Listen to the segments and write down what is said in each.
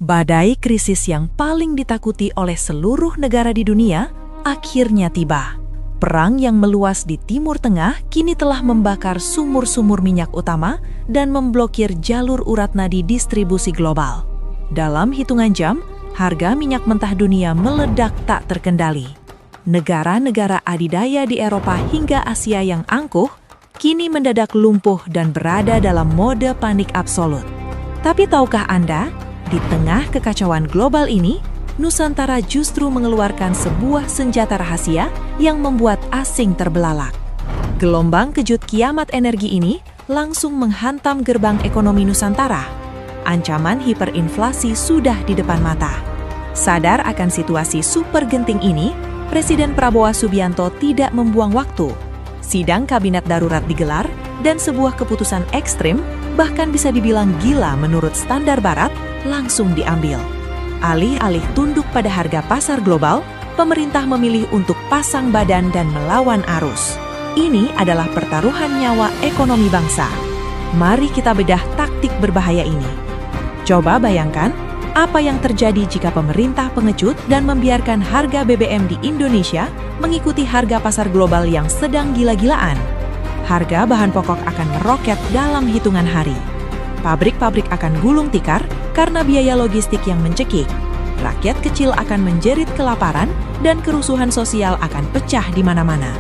Badai krisis yang paling ditakuti oleh seluruh negara di dunia akhirnya tiba. Perang yang meluas di Timur Tengah kini telah membakar sumur-sumur minyak utama dan memblokir jalur urat nadi distribusi global. Dalam hitungan jam, harga minyak mentah dunia meledak tak terkendali. Negara-negara adidaya di Eropa hingga Asia yang angkuh kini mendadak lumpuh dan berada dalam mode panik absolut. Tapi tahukah Anda, di tengah kekacauan global ini, Nusantara justru mengeluarkan sebuah senjata rahasia yang membuat asing terbelalak. Gelombang kejut kiamat energi ini langsung menghantam gerbang ekonomi Nusantara. Ancaman hiperinflasi sudah di depan mata. Sadar akan situasi super genting ini, Presiden Prabowo Subianto tidak membuang waktu. Sidang kabinet darurat digelar dan sebuah keputusan ekstrim, bahkan bisa dibilang gila menurut standar barat, langsung diambil. Alih-alih tunduk pada harga pasar global, pemerintah memilih untuk pasang badan dan melawan arus. Ini adalah pertaruhan nyawa ekonomi bangsa. Mari kita bedah taktik berbahaya ini. Coba bayangkan, apa yang terjadi jika pemerintah pengecut dan membiarkan harga BBM di Indonesia mengikuti harga pasar global yang sedang gila-gilaan? Harga bahan pokok akan meroket dalam hitungan hari. Pabrik-pabrik akan gulung tikar karena biaya logistik yang mencekik. Rakyat kecil akan menjerit kelaparan dan kerusuhan sosial akan pecah di mana-mana.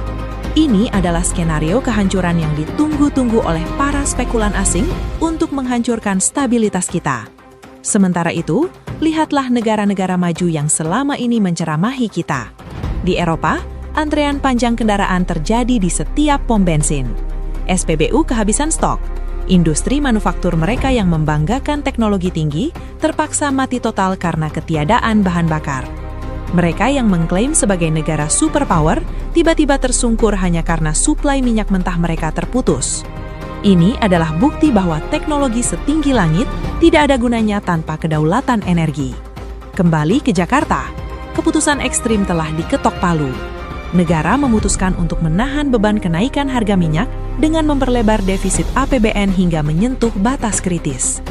Ini adalah skenario kehancuran yang ditunggu-tunggu oleh para spekulan asing untuk menghancurkan stabilitas kita. Sementara itu, lihatlah negara-negara maju yang selama ini menceramahi kita. Di Eropa, antrean panjang kendaraan terjadi di setiap pom bensin. SPBU kehabisan stok. Industri manufaktur mereka yang membanggakan teknologi tinggi terpaksa mati total karena ketiadaan bahan bakar. Mereka yang mengklaim sebagai negara superpower tiba-tiba tersungkur hanya karena suplai minyak mentah mereka terputus. Ini adalah bukti bahwa teknologi setinggi langit tidak ada gunanya tanpa kedaulatan energi. Kembali ke Jakarta, keputusan ekstrim telah diketok palu. Negara memutuskan untuk menahan beban kenaikan harga minyak dengan memperlebar defisit APBN hingga menyentuh batas kritis.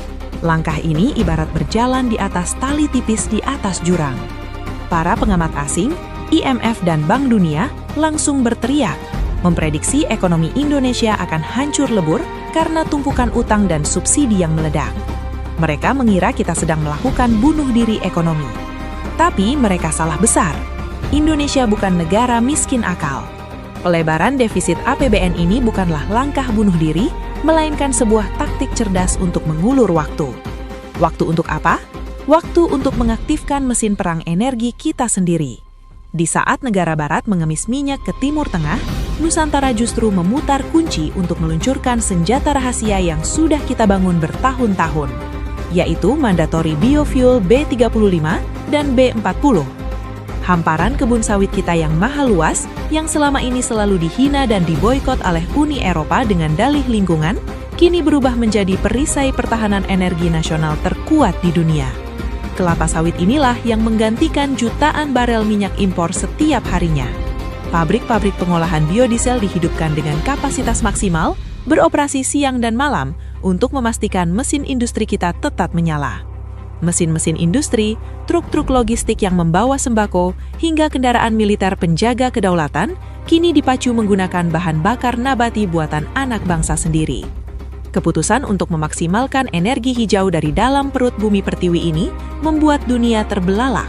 Langkah ini ibarat berjalan di atas tali tipis di atas jurang. Para pengamat asing, IMF dan Bank Dunia langsung berteriak, memprediksi ekonomi Indonesia akan hancur lebur karena tumpukan utang dan subsidi yang meledak. Mereka mengira kita sedang melakukan bunuh diri ekonomi. Tapi mereka salah besar. Indonesia bukan negara miskin akal. Pelebaran defisit APBN ini bukanlah langkah bunuh diri, melainkan sebuah taktik cerdas untuk mengulur waktu. Waktu untuk apa? Waktu untuk mengaktifkan mesin perang energi kita sendiri. Di saat negara barat mengemis minyak ke Timur Tengah, Nusantara justru memutar kunci untuk meluncurkan senjata rahasia yang sudah kita bangun bertahun-tahun, yaitu Mandatory Biofuel B35 dan B40. Hamparan kebun sawit kita yang maha luas, yang selama ini selalu dihina dan diboikot oleh Uni Eropa dengan dalih lingkungan, kini berubah menjadi perisai pertahanan energi nasional terkuat di dunia. Kelapa sawit inilah yang menggantikan jutaan barel minyak impor setiap harinya. Pabrik-pabrik pengolahan biodiesel dihidupkan dengan kapasitas maksimal, beroperasi siang dan malam untuk memastikan mesin industri kita tetap menyala. Mesin-mesin industri, truk-truk logistik yang membawa sembako, hingga kendaraan militer penjaga kedaulatan, kini dipacu menggunakan bahan bakar nabati buatan anak bangsa sendiri. Keputusan untuk memaksimalkan energi hijau dari dalam perut bumi pertiwi ini membuat dunia terbelalak.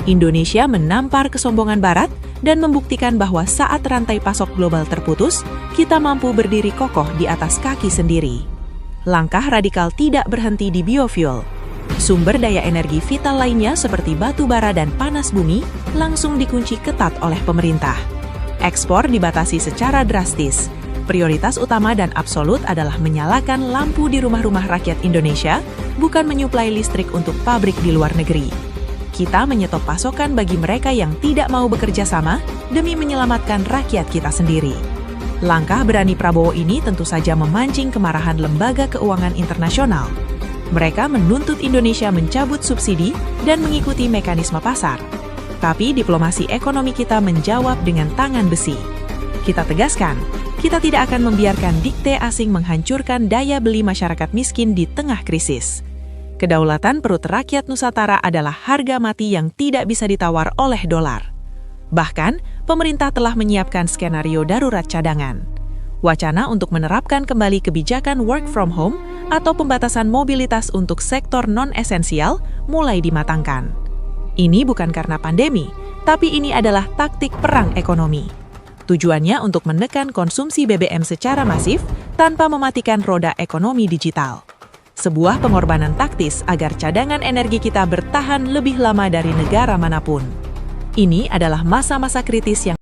Indonesia menampar kesombongan Barat dan membuktikan bahwa saat rantai pasok global terputus, kita mampu berdiri kokoh di atas kaki sendiri. Langkah radikal tidak berhenti di biofuel. Sumber daya energi vital lainnya seperti batu bara dan panas bumi langsung dikunci ketat oleh pemerintah. Ekspor dibatasi secara drastis. Prioritas utama dan absolut adalah menyalakan lampu di rumah-rumah rakyat Indonesia, bukan menyuplai listrik untuk pabrik di luar negeri. Kita menyetop pasokan bagi mereka yang tidak mau bekerja sama demi menyelamatkan rakyat kita sendiri. Langkah berani Prabowo ini tentu saja memancing kemarahan lembaga keuangan internasional. Mereka menuntut Indonesia mencabut subsidi dan mengikuti mekanisme pasar. Tapi diplomasi ekonomi kita menjawab dengan tangan besi. Kita tegaskan, kita tidak akan membiarkan dikte asing menghancurkan daya beli masyarakat miskin di tengah krisis. Kedaulatan perut rakyat Nusantara adalah harga mati yang tidak bisa ditawar oleh dolar. Bahkan, pemerintah telah menyiapkan skenario darurat cadangan. Wacana untuk menerapkan kembali kebijakan work from home atau pembatasan mobilitas untuk sektor non-esensial mulai dimatangkan. Ini bukan karena pandemi, tapi ini adalah taktik perang ekonomi. Tujuannya untuk menekan konsumsi BBM secara masif tanpa mematikan roda ekonomi digital. Sebuah pengorbanan taktis agar cadangan energi kita bertahan lebih lama dari negara manapun. Ini adalah masa-masa kritis yang